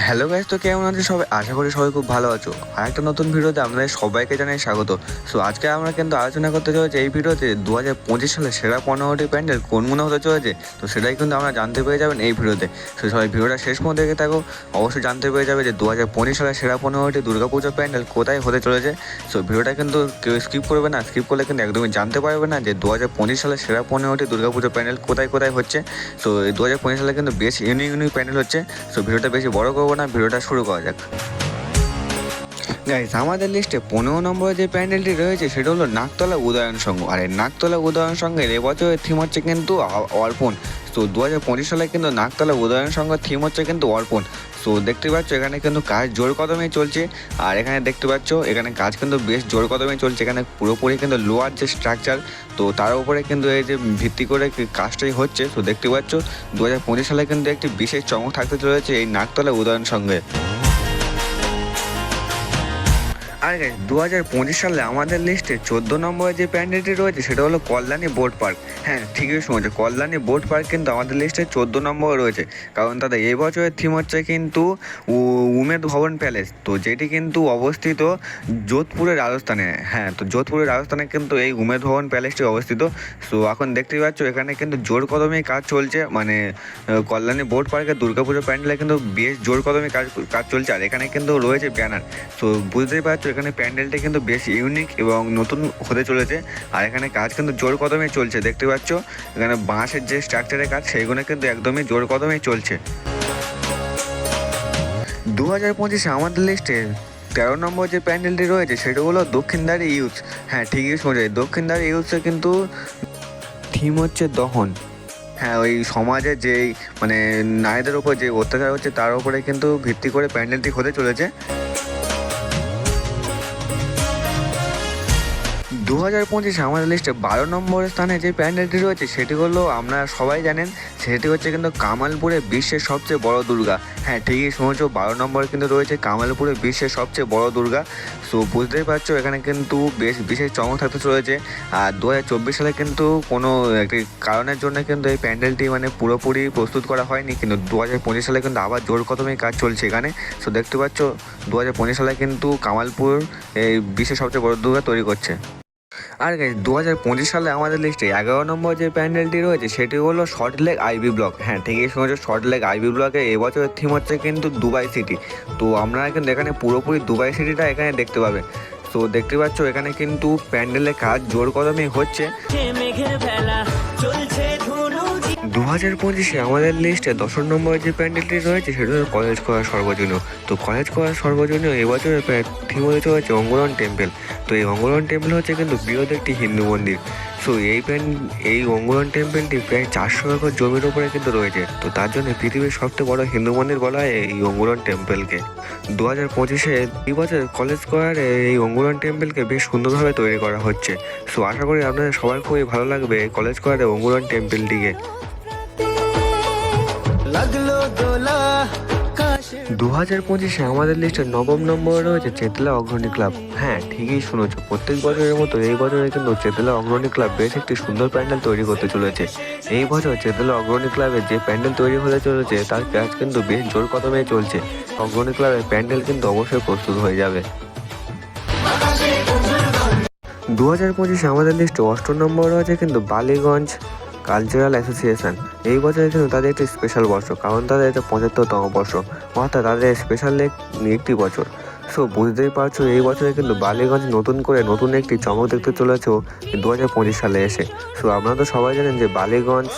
Hello guys, তো কেমন আছো সবাই? আশা করি সবাই খুব ভালো আছো। আর একটা নতুন ভিডিওতে আপনাদের সবাইকে জানাই স্বাগত। সো আজকে আমরা কিন্তু আলোচনা করতে চলেছি এই ভিডিওতে 2025 সালে সেরা 15টি প্যান্ডেল কোনগুলো হতে চলেছে। তো সেটাই কিন্তু আমরা জানতে পেরে যাবেন এই ভিডিওতে। সো সবাই ভিডিওটা শেষ পর্যন্ত দেখে থাকো, অবশ্যই জানতে পেরে যাবে যে 2025 সালে সেরা 15টি দুর্গাপুজোর প্যান্ডেল কোথায় হতে চলেছে। সো ভিডিওটা কিন্তু কেউ স্কিপ করবে না, স্কিপ করলে কিন্তু একদমই জানতে পারবে না যে 2025 সালে সেরা 15টি দুর্গাপুজোর প্যান্ডেল কোথায় কোথায় হচ্ছে। সো এই 2025 সালে কিন্তু বেশ ইউনিক প্যান্ডেল হচ্ছে। সো ভিডিওটা বেশি বড় করবো না, ভিডিওটা শুরু করা যাক। গাইস, আমাদের লিস্টে 15 নম্বরে যে প্যান্ডেলটি রয়েছে সেটা হলো নাকতলা উদয়ন সংঘ। আর এই নাকতলা উদয়ন সংঘের এবছরের থিম হচ্ছে কিন্তু অর্পণ। তো 2025 সালে কিন্তু নাকতলা উদয়ন সংঘের থিম হচ্ছে কিন্তু অর্পণ। সো দেখতে পাচ্ছ এখানে কিন্তু কাজ জোর কদমে চলছে। আর এখানে দেখতে পাচ্ছ এখানে কাজ কিন্তু বেশ জোর কদমে চলছে। এখানে পুরোপুরি কিন্তু লোয়ার যে স্ট্রাকচার, তো তার উপরে কিন্তু এই যে ভিত্তি করে কাজটাই হচ্ছে। তো দেখতে পাচ্ছ 2025 সালে কিন্তু একটি বিশেষ চমক থাকতে চলেছে এই নাকতলা উদয়ন সংঘে। আর গাইস, 2025 সালে আমাদের লিস্টে 14 নম্বরে যে প্যান্ডেলটি রয়েছে সেটা হলো কল্যাণী বোট পার্ক। হ্যাঁ, ঠিকই শুনেছে, কল্যাণী বোট পার্ক কিন্তু আমাদের লিস্টে 14 নম্বরে রয়েছে। কারণ তাদের এই বছরের থিম হচ্ছে কিন্তু উমেদ ভবন প্যালেস, তো যেটি কিন্তু অবস্থিত যোধপুরের রাজস্থানে। হ্যাঁ, তো যোধপুরের রাজস্থানে কিন্তু এই উমেদ ভবন প্যালেসটি অবস্থিত। সো এখন দেখতেই পাচ্ছ এখানে কিন্তু জোর কদমেই কাজ চলছে। মানে কল্যাণী বোট পার্কের দুর্গাপুজো প্যান্ডেলে কিন্তু বেশ জোর কদমে কাজ চলছে। আর এখানে কিন্তু রয়েছে ব্যানার। সো বুঝতেই পারছো এখানে প্যান্ডেলটা কিন্তু বেশ ইউনিক এবং নতুন হতে চলেছে। আর এখানে কাজ কিন্তু জোর কদমে চলছে। দেখতে পাচ্ছ এখানে বাঁশের যে স্ট্রাকচারের কাজ সেইগুলো কিন্তু একদমই জোর কদমেই চলছে। 2025 আমাদের লিস্টে 13 নম্বর যে প্যান্ডেলটি রয়েছে সেটা হলো দক্ষিণদ্বারে ইউথ। হ্যাঁ, ঠিকই শুনেছে, দক্ষিণদ্বারে ইউথে কিন্তু থিম হচ্ছে দহন। হ্যাঁ, ওই সমাজে যেই মানে নারীদের ওপর যে অত্যাচার হচ্ছে তার উপরে কিন্তু ভিত্তি করে প্যান্ডেলটি হতে চলেছে। 2025 আমাদের লিস্টে 12 নম্বর স্থানে যে প্যান্ডেলটি রয়েছে সেটি হলো, আপনারা সবাই জানেন, সেটি হচ্ছে কিন্তু কামালপুরে বিশ্বের সবচেয়ে বড় দুর্গা। হ্যাঁ, ঠিকই শুনেছো, 12 নম্বরে কিন্তু রয়েছে কামালপুরে বিশ্বের সবচেয়ে বড় দুর্গা। সো বুঝতেই পারছো এখানে কিন্তু বেশ বিশেষ চমক থাকতে চলেছে। আর 2024 সালে কিন্তু কোনো একটি কারণের জন্য কিন্তু এই প্যান্ডেলটি মানে পুরোপুরি প্রস্তুত করা হয়নি, কিন্তু 2025 সালে কিন্তু আবার জোর কদমে কাজ চলছে এখানে। সো দেখতে পাচ্ছ 2025 সালে কিন্তু কামালপুর এই বিশ্বের সবচেয়ে বড় দুর্গা তৈরি করছে। আর গাইস, 2025 সালে আমাদের লিস্টে 11 নম্বর যে প্যান্ডেলটি রয়েছে সেটি হলো সল্টলেক আইভি ব্লক। হ্যাঁ, ঠিকই শুনেছো, সল্টলেক আইভি ব্লকে এবছরের থিম হচ্ছে কিন্তু দুবাই সিটি। তো আপনারা কিন্তু এখানে পুরোপুরি দুবাই সিটিটা এখানে দেখতে পাবেন। তো দেখতে পাচ্ছ এখানে কিন্তু প্যান্ডেলের কাজ জোর কদমে হচ্ছে। 2025 আমাদের লিস্টে 10 নম্বরে যে প্যান্ডেলটি রয়েছে সেটা হলো কলেজ করা সর্বজনীয়। তো কলেজ করা সর্বজনীয় এবছরের থিম হতে চলেছে অঙ্গরন টেম্পল। তো এই অঙ্গরন টেম্পল হচ্ছে কিন্তু বৃহৎ একটি হিন্দু মন্দির। সো এই অঙ্গরন টেম্পলটি প্রায় 400 একর জমির উপরে কিন্তু রয়েছে। তো তার জন্য পৃথিবীর সবচেয়ে বড় হিন্দু মন্দির বলা হয় এই অঙ্গরন টেম্পলকে। 2025 এই বছর কলেজ স্কোয়ার এই অঙ্গরন টেম্পলকে বেশ সুন্দরভাবে তৈরি করা হচ্ছে। সো আশা করি আপনাদের সবার খুবই ভালো লাগবে এই কলেজ স্কোয়ারের অঙ্গরন টেম্পলটিকে। 2025 আমাদের লিস্টে 9 নম্বরে রয়েছে চেতলা অগ্রণী ক্লাব। হ্যাঁ, ঠিকই শুনেছো, প্রত্যেক বছরের মতো এই বছরে কিন্তু চেতলা অগ্রণী ক্লাব বেশ একটি সুন্দর প্যান্ডেল তৈরি করতে চলেছে। এই বছর চেতলা অগ্রণী ক্লাবের যে প্যান্ডেল তৈরি হতে চলেছে তার কাজ কিন্তু বেশ জোর কদমে চলছে। অগ্রণী ক্লাবের প্যান্ডেল কিন্তু অবশ্যই প্রস্তুত হয়ে যাবে। 2025 আমাদের লিস্টে 8 নম্বর রয়েছে কিন্তু বালিগঞ্জ কালচারাল অ্যাসোসিয়েশন। এই বছরে কিন্তু তাদের একটি স্পেশাল বর্ষ, কারণ তাদের এটা 75তম বর্ষ, অর্থাৎ তাদের স্পেশাল একটি বছর। সো বুঝতেই পারছো এই বছরে কিন্তু বালিগঞ্জ নতুন একটি চমক দেখতে চলেছে 2025 সালে এসে। সো আপনারা তো সবাই জানেন যে বালিগঞ্জ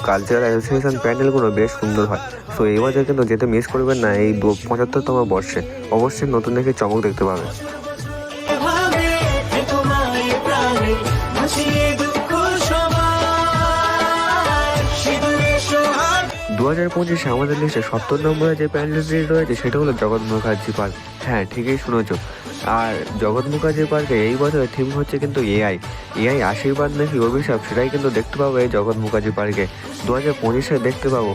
কালচারাল অ্যাসোসিয়েশন প্যান্ডেলগুলো বেশ সুন্দর হয়। সো এই বছর কিন্তু যেতে মিস করবেন না, এই 75তম বর্ষে অবশ্যই নতুন একটি চমক দেখতে পাবেন। 2025 আমাদের লিস্টে 70 নম্বরে যে প্যান্ডেলটি রয়েছে সেটা হলো জগৎ মুখার্জি পার্ক। হ্যাঁ, ঠিকই শুনেছ। আর জগৎ মুখার্জি পার্কে এই বছরের থিম হচ্ছে কিন্তু এআই আশীর্বাদ নাকি অভিশাপ, সেটাই কিন্তু দেখতে পাবো এই জগৎ মুখার্জি পার্কে 2025 দেখতে পাবো।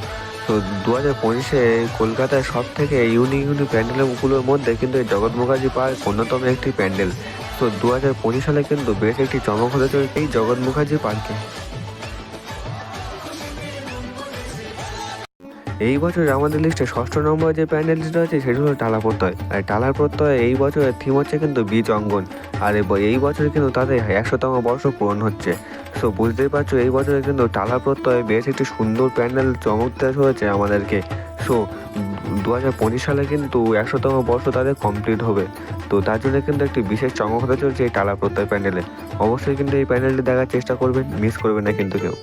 তো 2025 কলকাতায় সব থেকে ইউনিক প্যান্ডেলগুলোর মধ্যে কিন্তু এই জগৎ মুখার্জি পার্ক অন্যতম একটি প্যান্ডেল। তো 2025 সালে কিন্তু বেশ একটি চমক হতে চলেছে এই জগৎ মুখার্জি পার্কে। এই বছর আমাদের লিস্টে ষষ্ঠ নম্বর যে প্যান্ডেলটি রয়েছে সেটি হলো টালা প্রত্যয়। আর টালার প্রত্যয় এই বছরের থিম হচ্ছে কিন্তু বীজ অঙ্গন। আর এই বছর কিন্তু তাদের 100তম বর্ষ পূরণ হচ্ছে। সো বুঝতেই পারছো এই বছরে কিন্তু টালা প্রত্যয় বেশ একটি সুন্দর প্যান্ডেল চমকতে হয়েছে আমাদেরকে। সো 2025 সালে কিন্তু 100তম বর্ষ তাদের কমপ্লিট হবে। তো তার জন্য কিন্তু একটি বিশেষ চমক হতে চলছে এই টালা প্রত্যয় প্যান্ডেলে। অবশ্যই কিন্তু এই প্যান্ডেলটি দেখার চেষ্টা করবেন, মিস করবেন না কিন্তু কেউ।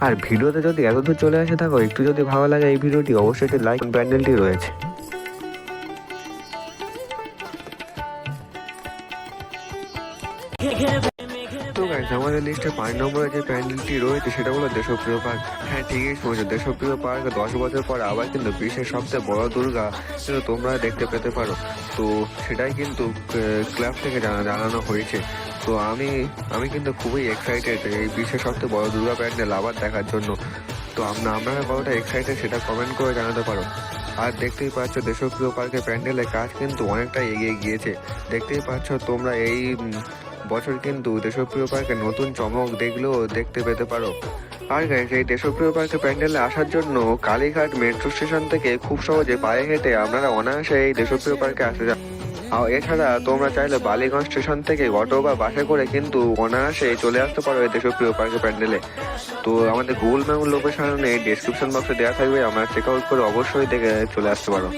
আর ভিডিওতে যদি এতদূর চলে আসে থাকো, একটু যদি ভালো লাগে এই ভিডিওটি, অবশ্যই একটি লাইক প্যান্ডেলটি রয়েছে। তো গাইস, আমাদের লিস্টে 5 নম্বরে যে প্যান্ডেলটি রয়েছে সেটা হলো দেশপ্রিয় পার্ক। হ্যাঁ, ঠিকই শুনেছো, দেশপ্রিয় পার্ক 10 বছর পর আবার কিন্তু বিশ্বের সবচেয়ে বড় দুর্গা কিন্তু তোমরা দেখতে পেতে পারো। তো সেটাই কিন্তু ক্লাব থেকে জানানো হয়েছে। তো আমি কিন্তু খুবই এক্সাইটেড এই বিশ্বের সবচেয়ে বড় দুর্গা প্যান্ডেল আবার দেখার জন্য। তো আপনারা কতটা এক্সাইটেড সেটা কমেন্ট করে জানাতে পারো। আর দেখতেই পাচ্ছ দেশপ্রিয় পার্কের প্যান্ডেলের কাজ কিন্তু অনেকটাই এগিয়ে গিয়েছে। দেখতেই পাচ্ছ তোমরা এই বছর কিন্তু দেশপ্রিয় পার্কে নতুন চমক দেখতে পেতে পারো। আর গাইস, এই দেশপ্রিয় পার্কে প্যান্ডেলে আসার জন্য কালীঘাট মেট্রো স্টেশন থেকে খুব সহজে পায়ে হেঁটে আপনারা অনায়াসে এই দেশপ্রিয় পার্কে আসতে যান। আর এছাড়া তোমরা চাইলে বালিগঞ্জ স্টেশন থেকে অটো বা বাসে করে কিন্তু অনায়াসে চলে আসতে পারো এই দেশপ্রিয় পার্কে প্যান্ডেলে। তো আমাদের গুগল ম্যাপ লোকেশনে ডেসক্রিপশন বক্সে দেওয়া থাকবে, আমরা চেক আউট করে অবশ্যই দেখে চলে আসতে পারো।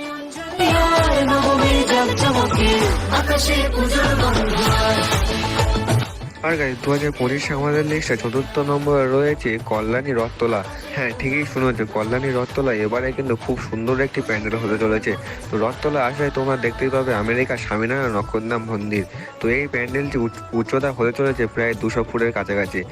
আর গাইস, 2025 আমাদের লিস্টে 4র্থ নম্বরে রয়েছে কল্যাণী রথতলা। হ্যাঁ, ঠিকই শুনেছো, কল্যাণী রথতলা এবারে কিন্তু খুব সুন্দর একটি প্যান্ডেল হতে চলেছে। তো রথতলা আসলে তোমরা দেখতেই পাবে আমেরিকার স্বামীনারায়ণ অক্ষরধাম মন্দির। তো এই প্যান্ডেলটি উচ্চতা হতে চলেছে প্রায় 200 ফুটের কাছাকাছি।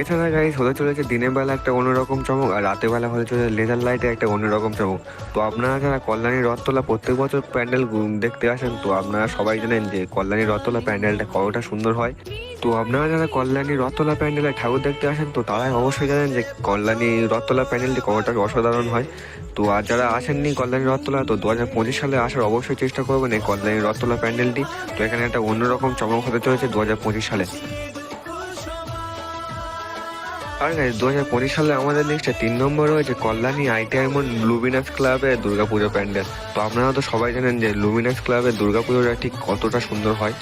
এছাড়া গাইস হতে চলেছে দিনের বেলা একটা অন্যরকম চমক, আর রাতের বেলা হতে চলেছে লেজার লাইটে একটা অন্যরকম চমক। তো আপনারা যারা কল্যাণী রথতলা প্রত্যেক বছর প্যান্ডেল দেখতে আসেন, তো আপনারা সবাই জানেন যে কল্যাণী রথতলা প্যান্ডেলটা কতটা সুন্দর হয়। তো আপনারা যারা কল্যাণী রথতলা প্যান্ডেলে ঠাকুর দেখতে আসেন, তো তারাই অবশ্যই জানেন যে কল্যাণী রথতলা প্যান্ডেলটি কতটা অসাধারণ হয়। তো আর যারা আসেননি কল্যাণী রথতলা, তো 2025 সালে আসার অবশ্যই চেষ্টা করবেন এই কল্যাণী রথতলা প্যান্ডেলটি। তো এখানে একটা অন্যরকম চমক হতে চলেছে 2025 সালে। আর গাইস, 2025 সালে আমাদের লিস্টে 3 নম্বর রয়েছে কল্যাণী ITI মোড় লুমিনাস ক্লাবের দুর্গাপুজো প্যান্ডেল। তো আপনারা তো সবাই জানেন যে লুমিনাস ক্লাবের দুর্গাপুজোটা ঠিক কতটা সুন্দর হয়।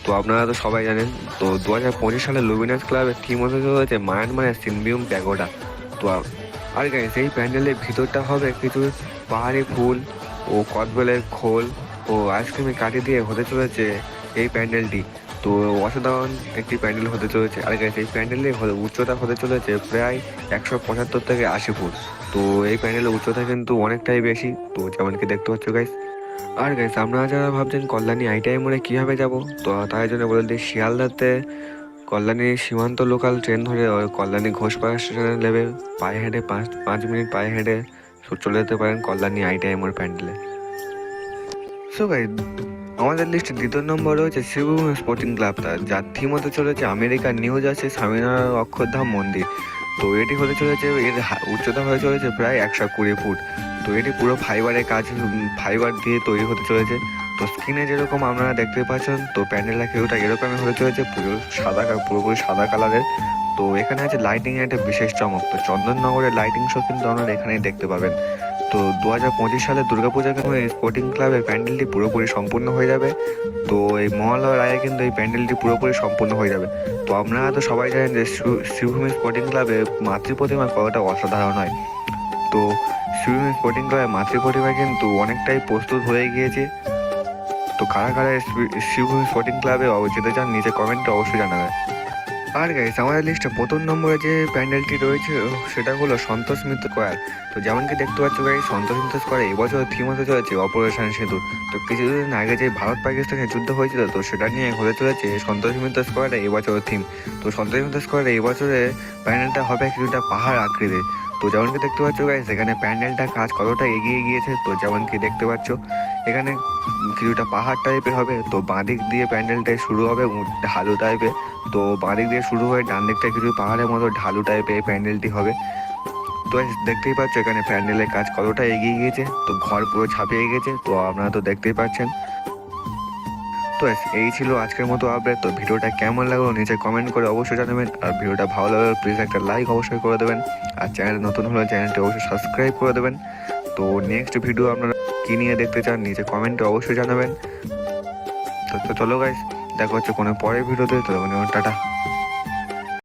তো আপনারা তো সবাই জানেন। তো 2025 সালে লুমিনাস ক্লাবের থিম হতে চলেছে মায়ানমারের সিনবিউম প্যাগোডা। তো আর গাইস, এই প্যান্ডেলের ভিতরটা হবে কিছু পাহাড়ি ফুল ও কদবেলের খোল ও আইসক্রিমের কাঠি দিয়ে হতে চলেছে এই প্যান্ডেলটি। তো অসাধারণ একটি প্যান্ডেল হতে চলেছে। আর গাইস, এই প্যান্ডেলের উচ্চতা হতে চলেছে প্রায় 175 থেকে 80 ফুট। তো এই প্যান্ডেলের উচ্চতা কিন্তু অনেকটাই বেশি, তো যেমন কি দেখতে পাচ্ছ গাইস। আর গাইস, আপনারা যারা ভাবছেন কল্যাণী ITI মোড়ে কীভাবে যাব, তো তাই জন্য বলে দিই শিয়ালদাতে কল্যাণী সীমান্ত লোকাল ট্রেন ধরে কল্যাণী ঘোষপাড়া স্টেশনে নেবে, পায়ে হেঁটে 5 মিনিট পায়ে হেঁটে চলে যেতে পারেন কল্যাণী ITI মোড় প্যান্ডেলে। সো গাইস, আমাদের লিস্টে 2য় নম্বর রয়েছে শিবভূমি স্পোর্টিং ক্লাব, যার থিম হতে চলেছে আমেরিকার নিউ জার্সি স্বামীনারায়ণ অক্ষরধাম মন্দির। তো এটি হতে চলেছে, এর উচ্চতা হয়ে চলেছে প্রায় 120 ফুট। তো এটি পুরো ফাইবার দিয়ে তৈরি হতে চলেছে। তো স্ক্রিনে যেরকম আপনারা দেখতে পাচ্ছেন, তো প্যান্ডেলটা কেউটা এরকমই হতে চলেছে, পুরোপুরি সাদা কালারের। তো এখানে আছে লাইটিং এর একটা বিশেষ চমক। তো চন্দননগরের লাইটিং শো কিন্তু আপনারা এখানেই দেখতে পাবেন। তো 2025 সালে দুর্গাপূজা কিন্তু এই স্পোর্টিং ক্লাবের প্যান্ডেলটি পুরোপুরি সম্পূর্ণ হয়ে যাবে। তো এই মহালয়ার আগে কিন্তু এই প্যান্ডেলটি পুরোপুরি সম্পূর্ণ হয়ে যাবে। তো আপনারা তো সবাই জানেন যে শিবভূমি স্পোর্টিং ক্লাবে মাতৃ প্রতিমা কতটা অসাধারণ হয়। তো শিবভূমি স্পোর্টিং ক্লাবের মাতৃ প্রতিমা কিন্তু অনেকটাই প্রস্তুত হয়ে গিয়েছে। তো কারা কারা শিবভূমি স্পোর্টিং ক্লাবে যেতে চান নিচে কমেন্টে অবশ্যই জানাবেন। আর গাইস, আমাদের লিস্টে 1ম নম্বরে যে প্যান্ডেলটি রয়েছে সেটা হলো সন্তোষ মিত্র স্কোয়ার। তো যেমন কি দেখতে পাচ্ছ গাইস, সন্তোষ মিত্র স্কোয়ারে এবছর থিম হতে চলেছে অপারেশন সিঁদুর। তো কিছুদিন আগে যে ভারত পাকিস্তানের যুদ্ধ হয়েছিল, তো সেটা নিয়ে হতে চলেছে সন্তোষ মিত্র স্কোয়ারে এবছর থিম। তো সন্তোষ মিত্র স্কোয়ারে এবছরে প্যান্ডেলটা হবে কিছুটা পাহাড় আকৃতির। তো যেমন কি দেখতে পাচ্ছ গাইস, এখানে প্যান্ডেলটার কাজ কতটা এগিয়ে গিয়েছে। তো যেমন কি দেখতে পাচ্ছ এখানে কিছুটা পাহাড় টাইপের হবে। তো বাঁদিক দিয়ে প্যান্ডেলটা শুরু হবে ঢালু টাইপের। তো বাঁদিক দিয়ে শুরু হয়ে ডান দিকটা কিছু পাহাড়ের মতো ঢালু টাইপের এই প্যান্ডেলটি হবে। তো দেখতেই পাচ্ছ এখানে প্যান্ডেলের কাজ কতটা এগিয়ে গিয়েছে। তো ঘর পুরো ছাপিয়ে গেছে, তো আপনারা তো দেখতেই পাচ্ছেন। তো এই ছিল আজকের মতো আপডেট। তো ভিডিওটা কেমন লাগলো নিচে কমেন্ট করে অবশ্যই জানাবেন, আর ভিডিওটা ভালো লাগলে প্লিজ একটা লাইক অবশ্যই করে দেবেন, আর চ্যানেল নতুন হলে চ্যানেলটি অবশ্যই সাবস্ক্রাইব করে দেবেন। তো নেক্সট ভিডিও আপনারা কী নিয়ে দেখতে চান নিচে কমেন্টে অবশ্যই জানাবেন। তো চলো গাইস, দেখা হচ্ছে কোনো পরের ভিডিওতে। তো টাটা।